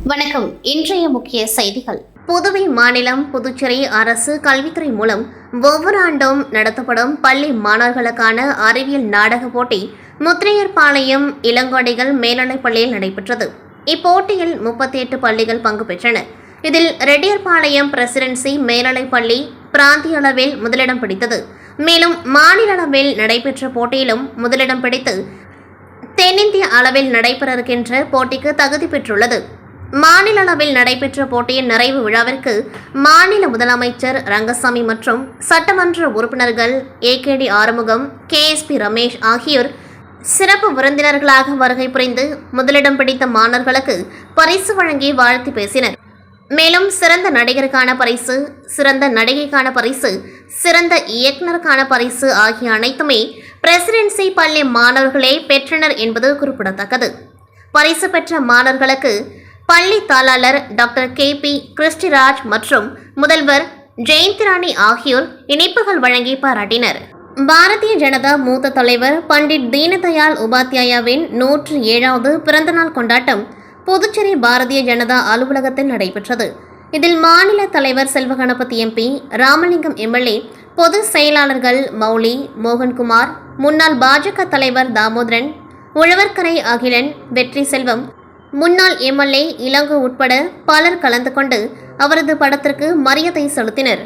வணக்கம். இன்றைய முக்கிய செய்திகள். புதுவை மாநிலம் புதுச்சேரி அரசு கல்வித்துறை மூலம் ஒவ்வொரு ஆண்டும் நடத்தப்படும் பள்ளி மாணவர்களுக்கான அறிவியல் நாடக போட்டி முத்திரையர்பாளையம் இளங்கோடிகள் மேல்நிலைப் பள்ளியில் நடைபெற்றது. இப்போட்டியில் 38 பள்ளிகள் பங்கு பெற்றன. இதில் ரெட்டியார்பாளையம் பிரசிடென்சி மேல்நிலைப் பள்ளி பிராந்திய அளவில் முதலிடம் பிடித்தது. மேலும் மாநில அளவில் நடைபெற்ற போட்டியிலும் முதலிடம் பிடித்து தென்னிந்திய அளவில் நடைபெற இருக்கின்ற போட்டிக்கு தகுதி பெற்றுள்ளது. மாநில அளவில் நடைபெற்ற போட்டியின் நிறைவு விழாவிற்கு மாநில முதலமைச்சர் ரங்கசாமி மற்றும் சட்டமன்ற உறுப்பினர்கள் AKD ஆறுமுகம், KSP ரமேஷ் ஆகியோர் சிறப்பு விருந்தினர்களாக வருகை புரிந்து முதலிடம் பிடித்த மாணவர்களுக்கு பரிசு வழங்கி வாழ்த்து பேசினர். மேலும் சிறந்த நடிகருக்கான பரிசு, சிறந்த நடிகைக்கான பரிசு, சிறந்த இயக்குநருக்கான பரிசு ஆகிய அனைத்துமே பிரசிடென்சி பள்ளி மாணவர்களே பெற்றனர் என்பது குறிப்பிடத்தக்கது. பரிசு பெற்ற மாணவர்களுக்கு பள்ளி தாளாளர் டாக்டர் KP கிறிஸ்டிராஜ் மற்றும் முதல்வர் ஜெயந்திராணி ஆகியோர் இனிப்புகள் வழங்கி பாராட்டினர். பாரதிய ஜனதா மூத்த தலைவர் பண்டிட் தீனதயாள் உபாத்யாயாவின் 107வது பிறந்தநாள் கொண்டாட்டம் புதுச்சேரி பாரதிய ஜனதா அலுவலகத்தில் நடைபெற்றது. இதில் மாநில தலைவர் செல்வகணபதி MP, ராமலிங்கம் MLA, பொதுச் செயலாளர்கள் மௌலி, மோகன்குமார், முன்னாள் பாஜக தலைவர் தாமோதரன், உழவர்கரை அகிலன், வெற்றி செல்வம், முன்னாள் MLA இளங்கோ உட்பட பலர் கலந்து கொண்டு அவரது படத்திற்கு மரியாதை செலுத்தினர்.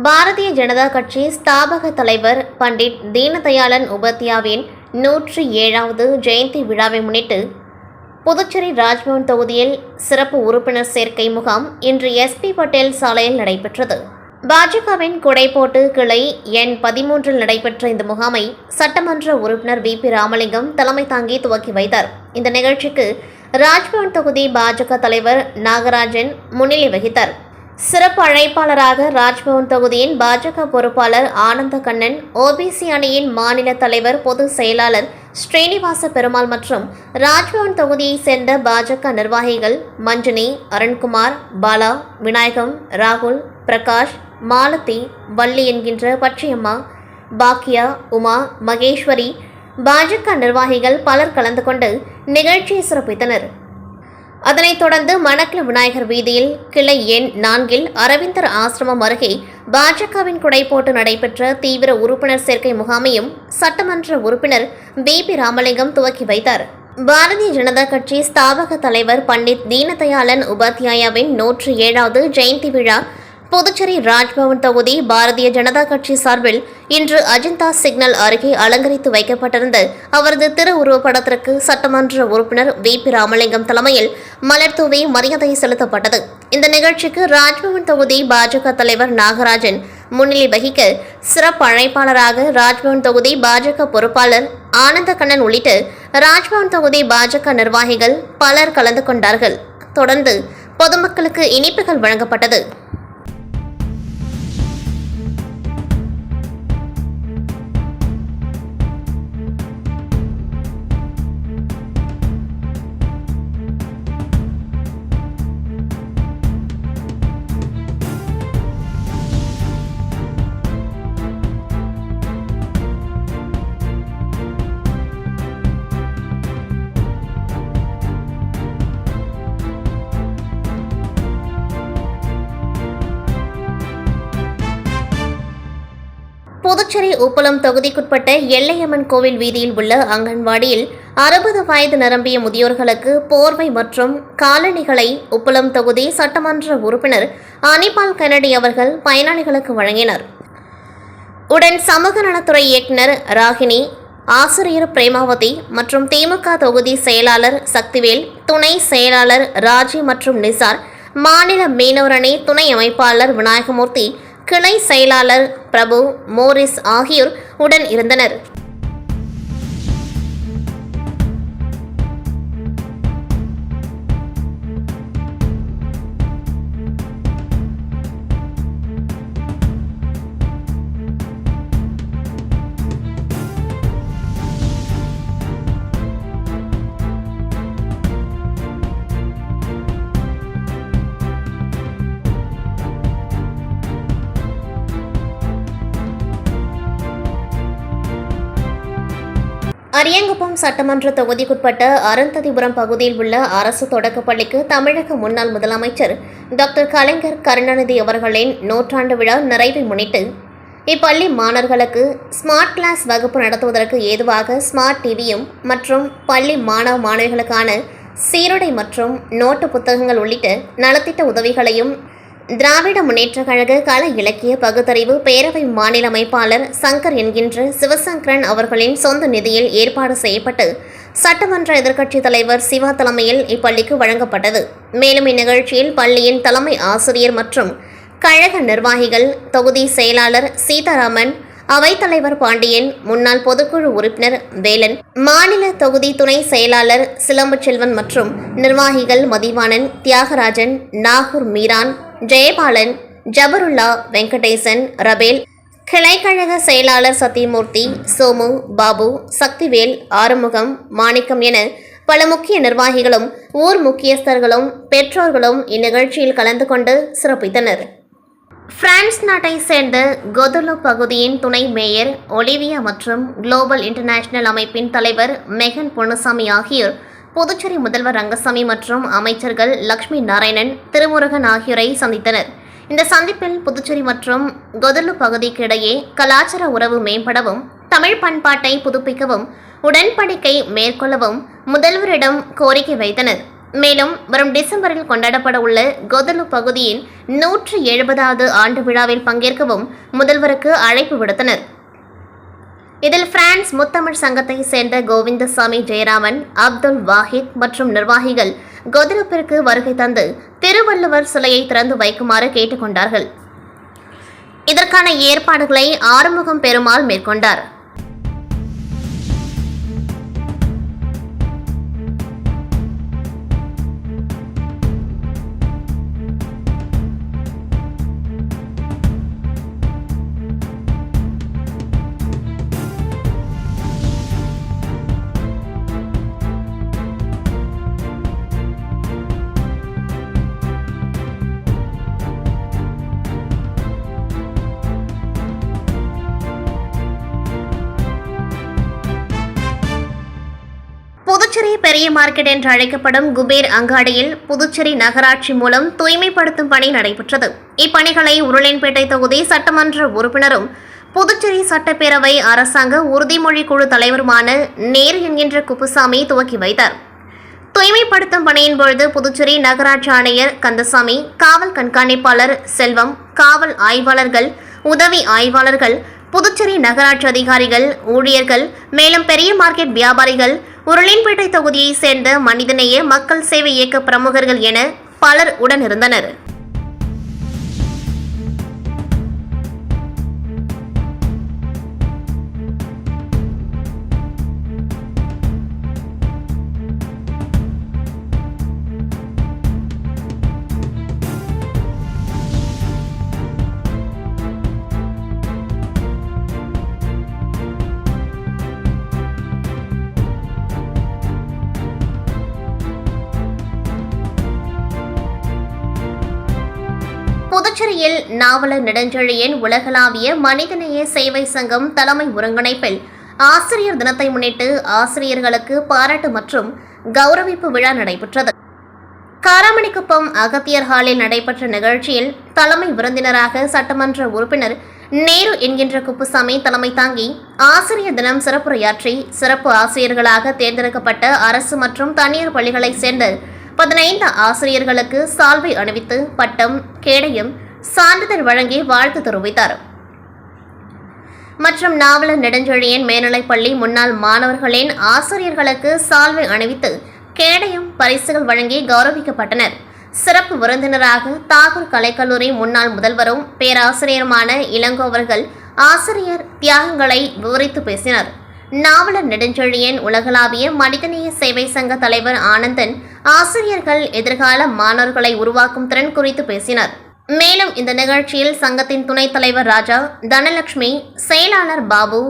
பாரதிய ஜனதா கட்சி ஸ்தாபக தலைவர் பண்டிட் தீனதயாளன் உபாத்யாவின் 107வது ஜெயந்தி விழாவை முன்னிட்டு புதுச்சேரி ராஜ்பவன் தொகுதியில் சிறப்பு உறுப்பினர் சேர்க்கை முகாம் இன்று SP பட்டேல் சாலையில் நடைபெற்றது. பாஜகவின் குடைப்போட்டு கிளை எண் 13இல் நடைபெற்ற இந்த முகாமை சட்டமன்ற உறுப்பினர் VP ராமலிங்கம் தலைமை தாங்கி துவக்கி வைத்தார். இந்த நிகழ்ச்சிக்கு ராஜ்பவன் தொகுதி பாஜக தலைவர் நாகராஜன் முன்னிலை வகித்தார். சிறப்பு அழைப்பாளராக ராஜ்பவன் தொகுதியின் பாஜக பொறுப்பாளர் ஆனந்த கண்ணன், OBC அணியின் மாநில தலைவர் பொதுச் செயலாளர் ஸ்ரீனிவாச பெருமாள் மற்றும் ராஜ்பவன் தொகுதியைச் சேர்ந்த பாஜக நிர்வாகிகள் மஞ்சினி, அருண்குமார், பாலா, விநாயகம், ராகுல், பிரகாஷ், மாலதி, வள்ளி என்கின்ற பச்சையம்மா, பாக்கியா, உமா, மகேஸ்வரி, பாஜக நிர்வாகிகள் பலர் கலந்து கொண்டு நிகழ்ச்சியை சிறப்பித்தனர். அதனைத் தொடர்ந்து மணக்குள விநாயகர் வீதியில் கிளை எண் 4இல் அரவிந்தர் ஆசிரமம் அருகே பாஜகவின் குடைப்போட்டு நடைபெற்ற தீவிர உறுப்பினர் சேர்க்கை முகாமையும் சட்டமன்ற உறுப்பினர் VP ராமலிங்கம் துவக்கி வைத்தார். பாரதிய ஜனதா கட்சி ஸ்தாபக தலைவர் பண்டிட் தீனதயாளன் உபாத்யாயாவின் 107வது ஜெயந்தி விழா புதுச்சேரி ராஜ்பவன் தொகுதி பாரதிய ஜனதா கட்சி சார்பில் இன்று அஜந்தா சிக்னல் அருகே அலங்கரித்து வைக்கப்பட்டிருந்த அவரது திருவுருவப்படத்திற்கு சட்டமன்ற உறுப்பினர் VP ராமலிங்கம் தலைமையில் மலர் தூவி மரியாதை செலுத்தப்பட்டது. இந்த நிகழ்ச்சிக்கு ராஜ்பவன் தொகுதி பாஜக தலைவர் நாகராஜன் முன்னிலை வகிக்க சிறப்பு அழைப்பாளராக ராஜ்பவன் தொகுதி பாஜக பொறுப்பாளர் ஆனந்த கண்ணன் உள்ளிட்ட ராஜ்பவன் தொகுதி பாஜக நிர்வாகிகள் பலர் கலந்து கொண்டார்கள். தொடர்ந்து பொதுமக்களுக்கு இனிப்புகள் வழங்கப்பட்டது. புதுச்சேரி உப்பளம் தொகுதிக்குட்பட்ட எல்லையம்மன் கோவில் வீதியில் உள்ள அங்கன்வாடியில் 60 வயது நிரம்பிய முதியோர்களுக்கு போர்வை மற்றும் காலணிகளை உப்பளம் தொகுதி சட்டமன்ற உறுப்பினர் அனிபால் கென்னடி அவர்கள் பயனாளிகளுக்கு வழங்கினர். உடன் சமூக நலத்துறை இயக்குநர் ராகினி, ஆசிரியர் பிரேமாவதி மற்றும் திமுக தொகுதி செயலாளர் சக்திவேல், துணை செயலாளர் ராஜி மற்றும் நிசார், மாநில மீனவர் அணி துணை அமைப்பாளர் விநாயகமூர்த்தி, கிளை செயலாளர் பிரபு, மோரிஸ் ஆகியோர் உடன் இருந்தனர். அரியாங்குப்பம் சட்டமன்ற தொகுதிக்குட்பட்ட அருந்ததிபுரம் பகுதியில் உள்ள அரசு தொடக்கப்பள்ளிக்கு தமிழக முன்னாள் முதலமைச்சர் டாக்டர் கலைஞர் கருணாநிதி அவர்களின் நூற்றாண்டு விழா நிறைவை முன்னிட்டு இப்பள்ளி மாணவர்களுக்கு ஸ்மார்ட் கிளாஸ் வகுப்பு நடத்துவதற்கு ஏதுவாக ஸ்மார்ட் டிவியும் மற்றும் பள்ளி மாணவ மாணவிகளுக்கான சீருடை மற்றும் நோட்டு புத்தகங்கள் உள்ளிட்ட நலத்திட்ட உதவிகளையும் திராவிட முன்னேற்றக் கழக கலை இலக்கிய பகுத்தறிவு பேரவை மாநில அமைப்பாளர் சங்கர் என்கின்ற சிவசங்கரன் அவர்களின் சொந்த நிதியில் ஏற்பாடு செய்யப்பட்டு சட்டமன்ற எதிர்க்கட்சித் தலைவர் சிவா தலைமையில் இப்பள்ளிக்கு வழங்கப்பட்டது. மேலும் இந்நிகழ்ச்சியில் பள்ளியின் தலைமை ஆசிரியர் மற்றும் கழக நிர்வாகிகள், தொகுதி செயலாளர் சீதாராமன், அவைத்தலைவர் பாண்டியன், முன்னாள் பொதுக்குழு உறுப்பினர் வேலன், மாநில தொகுதி துணை செயலாளர் சிலம்பு செல்வன் மற்றும் நிர்வாகிகள் மதிவாணன், தியாகராஜன், நாகூர் மீரான், ஜெயபாலன், ஜபருல்லா, வெங்கடேசன், ரபேல், கிளைக்கழக செயலாளர் சத்தியமூர்த்தி, சோமு, பாபு, சக்திவேல், ஆறுமுகம், மாணிக்கம் என பல முக்கிய நிர்வாகிகளும் ஊர் முக்கியஸ்தர்களும் பெற்றோர்களும் இந்நிகழ்ச்சியில் கலந்து கொண்டு சிறப்பித்தனர். பிரான்ஸ் நாட்டை சேர்ந்த கொதுலு பகுதியின் துணை மேயர் ஒலிவியா மற்றும் குளோபல் இன்டர்நேஷனல் அமைப்பின் தலைவர் மெகன் பொன்னுசாமி ஆகியோர் புதுச்சேரி முதல்வர் ரங்கசாமி மற்றும் அமைச்சர்கள் லட்சுமி நாராயணன், திருமுருகன் ஆகியோரை சந்தித்தனர். இந்த சந்திப்பில் புதுச்சேரி மற்றும் கொதுலு பகுதிக்கு இடையே கலாச்சார உறவு மேம்படவும் தமிழ் பண்பாட்டை புதுப்பிக்கவும் உடன்படிக்கை மேற்கொள்ளவும் முதல்வரிடம் கோரிக்கை வைத்தனர். மேலும் வரும் டிசம்பரில் கொண்டாடப்பட உள்ள கொதுலு பகுதியின் 170வது ஆண்டு விழாவில் பங்கேற்கவும் முதல்வருக்கு அழைப்பு விடுத்தனர். இதில் பிரான்ஸ் முத்தமிழ் சங்கத்தை சேர்ந்த கோவிந்தசாமி, ஜெயராமன், அப்துல் வாஹித் மற்றும் நிர்வாகிகள் கொதுலுப்பிற்கு வருகை தந்து திருவள்ளுவர் சிலையை திறந்து வைக்குமாறு கேட்டுக்கொண்டார்கள். இதற்கான ஏற்பாடுகளை ஆறுமுகம் பெருமாள் மேற்கொண்டார். புதுச்சேரி பெரிய மார்க்கெட் என்று அழைக்கப்படும் குபேர் அங்காடியில் புதுச்சேரி நகராட்சி மூலம் தூய்மைப்படுத்தும் பணி நடைபெற்றது. இப்பணிகளை உருளையன்பேட்டை தொகுதி சட்டமன்ற உறுப்பினரும் புதுச்சேரி சட்டப்பேரவை அரசாங்க உறுதிமொழி குழு தலைவருமான நேரு என்கின்ற குப்புசாமி துவக்கி வைத்தார். தூய்மைப்படுத்தும் பணியின் பொழுது புதுச்சேரி நகராட்சி ஆணையர் கந்தசாமி, காவல் கண்காணிப்பாளர் செல்வம், காவல் ஆய்வாளர்கள், உதவி ஆய்வாளர்கள், புதுச்சேரி நகராட்சி அதிகாரிகள், ஊழியர்கள், மேலும் பெரிய மார்க்கெட் வியாபாரிகள், உருளையன்பேட்டை தொகுதியை சேர்ந்த மனிதநேய மக்கள் சேவை இயக்க பிரமுகர்கள் என பலர் உடனிருந்தனர். புதுச்சேரியில் நாவலர் நெடுஞ்செழியன் உலகளாவிய மனிதநேய சேவை சங்கம் தலைமை ஒருங்கிணைப்பில் ஆசிரியர் தினத்தை முன்னிட்டு ஆசிரியர்களுக்கு பாராட்டு மற்றும் கௌரவிப்பு விழா நடைபெற்றது. காராமணிக்குப்பம் அகத்தியர் ஹாலில் நடைபெற்ற நிகழ்ச்சியில் தலைமை விருந்தினராக சட்டமன்ற உறுப்பினர் நேரு என்கின்ற குப்புசாமி தலைமை தாங்கி ஆசிரியர் தினம் சிறப்புரையாற்றி, சிறப்பு ஆசிரியர்களாக தேர்ந்தெடுக்கப்பட்ட அரசு மற்றும் தனியார் பள்ளிகளைச் சேர்ந்த 15 ஆசிரியர்களுக்கு சால்வை அணிவித்து பட்டம், கேடயம், சான்றிதழ் வழங்கி வாழ்த்து தெரிவித்தார். மற்றும் நாவலர் நெடுஞ்செழியன் மேல்நிலைப்பள்ளி முன்னாள் மாணவர்களின் ஆசிரியர்களுக்கு சால்வை அணிவித்து கேடயம், பரிசுகள் வழங்கி கௌரவிக்கப்பட்டனர். சிறப்பு விருந்தினராக தாகூர் கலைக்கல்லூரி முன்னாள் முதல்வரும் பேராசிரியருமான இளங்கோவர்கள் ஆசிரியர் தியாகங்களை விவரித்து பேசினர். நாவலர் நெடுஞ்செழியன் உலகளாவிய மனிதநேய சேவை சங்க தலைவர் ஆனந்தன் ஆசிரியர்கள் எதிர்கால மாணவர்களை உருவாக்கும் திறன் குறித்து பேசினார். மேலும் இந்த நிகழ்ச்சியில் சங்கத்தின் துணைத் தலைவர் ராஜா, தனலட்சுமி, செயலாளர் பாபு,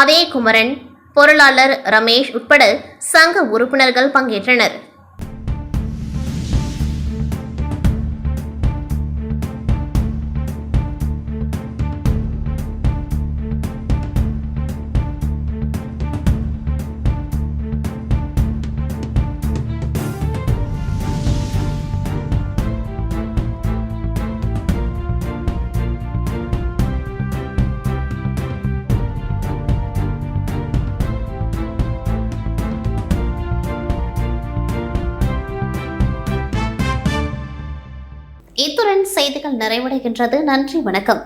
அதே குமரன், பொருளாளர் ரமேஷ் உட்பட சங்க உறுப்பினர்கள் பங்கேற்றனர். இத்துடன் செய்திகள் நிறைவடைகின்றது. நன்றி, வணக்கம்.